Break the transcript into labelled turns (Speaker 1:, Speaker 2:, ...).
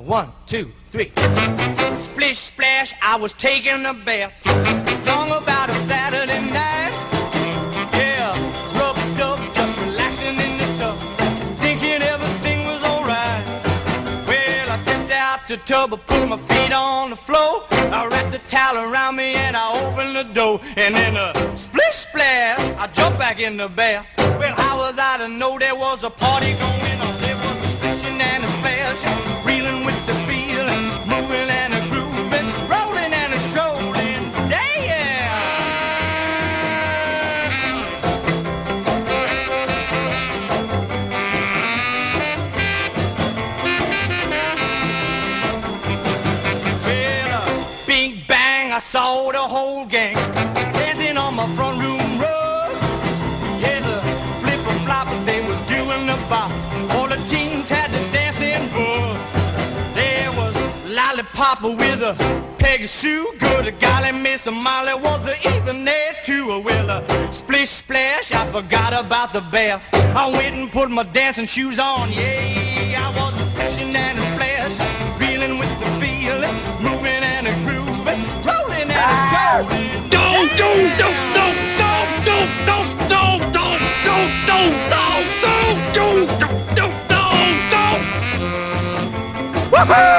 Speaker 1: 1, 2, 3. Splish splash, I was taking a bath. Long about a Saturday night. Yeah, rubbed up, just relaxing in the tub, thinking everything was alright. Well, I stepped out the tub, I put my feet on the floor. I wrapped the towel around me and I opened the door. And then a splish splash, I jumped back in the bath. Well, how was I to know there was a party going on? There was a splishing and a splash, reeling with the feeling, moving and a grooving, rolling and a strolling. Yeah! Well, big bang, I saw the whole gang dancing on my front room rug. Yeah, the flipper-flopper, they was doing the bop. All the teens had the dancing bug. There was Lollipop with a Peggy Sue. Good golly, Miss Molly was even there too. Well, splish splash, I forgot about the bath. I went and put my dancing shoes on. Yeah, I was splishing and a splash, reeling with the feeling, moving and a grooving, rolling and a strolling.
Speaker 2: Don't. Woohoo!